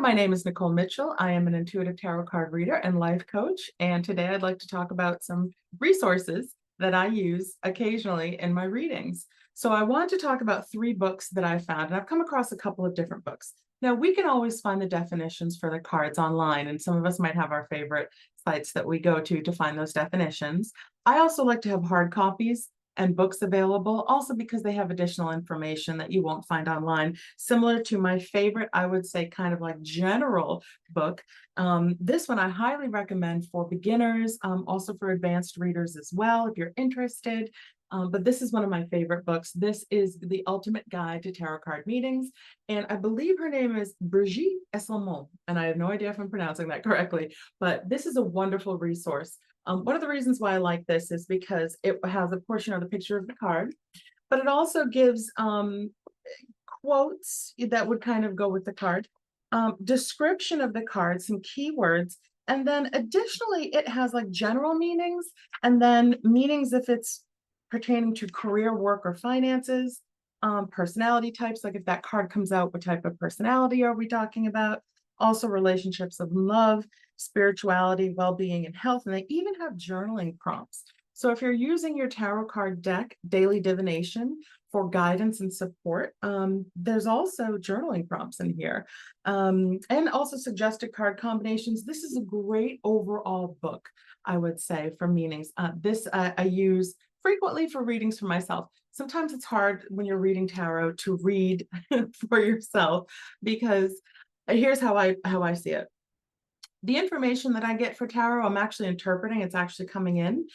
my name is Nicole Mitchell. I am an intuitive tarot card reader and life coach. And today I'd like to talk about some resources that I use occasionally in my readings. So I want to talk about three books that I found, and I've come across a couple of different books. Now, we can always find the definitions for the cards online, and some of us might have our favorite sites that we go to find those definitions. I also like to have hard copies and books available, also because they have additional information that you won't find online, similar to my favorite, I would say, kind of like general book. This one I highly recommend for beginners, also for advanced readers as well, if you're interested. But this is one of my favorite books. This is The Ultimate Guide to Tarot Card Meetings. And I believe her name is Brigit Esselmont. And I have no idea if I'm pronouncing that correctly, but this is a wonderful resource. One of the reasons why I like this is because it has a portion of the picture of the card, but it also gives quotes that would kind of go with the card, description of the card, some keywords, and then additionally, it has like general meanings and then meanings if it's pertaining to career, work, or finances, personality types, like if that card comes out, what type of personality are we talking about? Also relationships of love, spirituality, well-being, and health. And they even have journaling prompts. So if you're using your tarot card deck, daily divination, for guidance and support, there's also journaling prompts in here, and also suggested card combinations. This is a great overall book, I would say, for meanings. This I use frequently for readings for myself. Sometimes it's hard when you're reading tarot to read for yourself, because here's how I see it. The information that I get for tarot, I'm actually interpreting, it's actually coming in.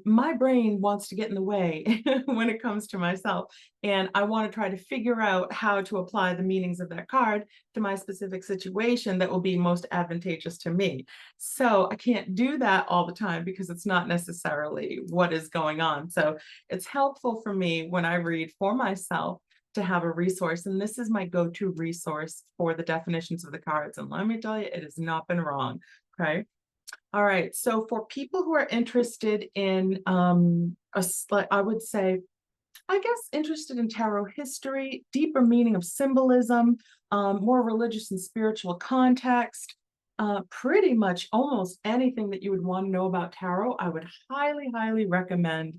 My brain wants to get in the way when it comes to myself, and I want to try to figure out how to apply the meanings of that card to my specific situation that will be most advantageous to me. So I can't do that all the time because it's not necessarily what is going on. So it's helpful for me when I read for myself to have a resource, and this is my go-to resource for the definitions of the cards. And let me tell you, it has not been wrong. Okay. All right. So for people who are interested in, I would say, I guess, interested in tarot history, deeper meaning of symbolism, more religious and spiritual context, pretty much almost anything that you would want to know about tarot, I would highly, highly recommend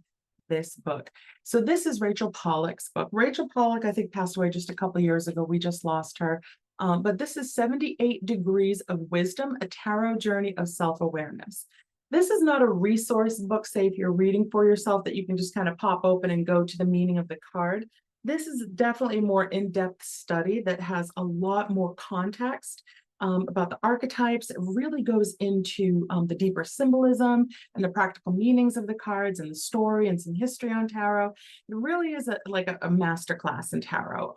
this book. So this is Rachel Pollack's book. Rachel Pollack, I think, passed away just a couple of years ago. We just lost her. But this is 78 Degrees of Wisdom, a tarot journey of self-awareness. This is not a resource book, say if you're reading for yourself, that you can just kind of pop open and go to the meaning of the card. This is definitely a more in-depth study that has a lot more context about the archetypes. It really goes into the deeper symbolism and the practical meanings of the cards and the story and some history on tarot. It really is like a masterclass in tarot.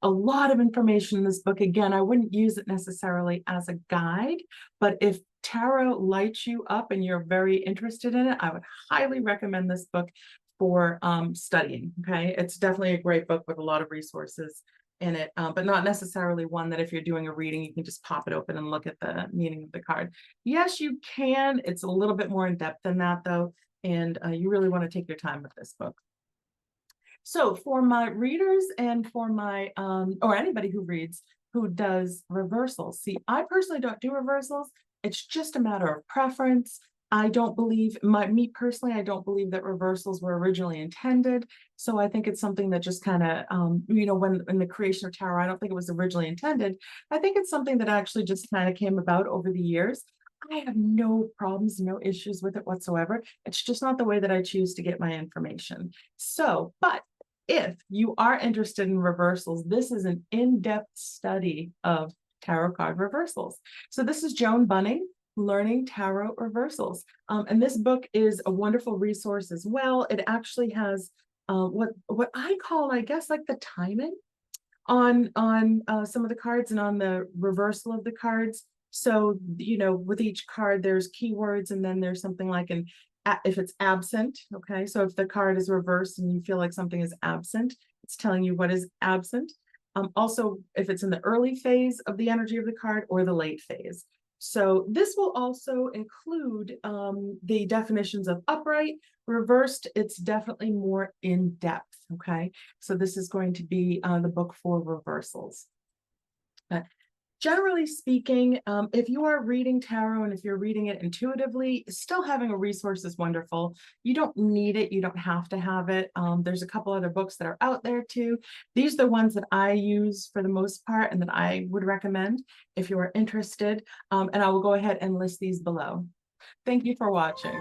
A lot of information in this book. Again, I wouldn't use it necessarily as a guide, but if tarot lights you up and you're very interested in it, I would highly recommend this book for studying. Okay, it's definitely a great book with a lot of resources in it, but not necessarily one that if you're doing a reading, you can just pop it open and look at the meaning of the card. Yes, you can. It's a little bit more in depth than that, though, and you really want to take your time with this book. So for my readers and for my, or anybody who reads, who does reversals. See, I personally don't do reversals. It's just a matter of preference. I don't believe, me personally, I don't believe that reversals were originally intended. So I think it's something that just kind of, when in the creation of tarot, I don't think it was originally intended. I think it's something that actually just kind of came about over the years. I have no problems, no issues with it whatsoever. It's just not the way that I choose to get my information. So, but if you are interested in reversals, this is an in-depth study of tarot card reversals. So this is Joan Bunning, Learning Tarot Reversals. And this book is a wonderful resource as well. It actually has what I call, I guess, like the timing on some of the cards and on the reversal of the cards. So, with each card, there's keywords, and then there's something like if it's absent, okay? So if the card is reversed and you feel like something is absent, it's telling you what is absent. Also, if it's in the early phase of the energy of the card or the late phase. So this will also include the definitions of upright, reversed. It's definitely more in depth, okay? So this is going to be the book for reversals. Generally speaking, if you are reading tarot and if you're reading it intuitively, still having a resource is wonderful. You don't need it. You don't have to have it. There's a couple other books that are out there too. These are the ones that I use for the most part and that I would recommend if you are interested. And I will go ahead and list these below. Thank you for watching.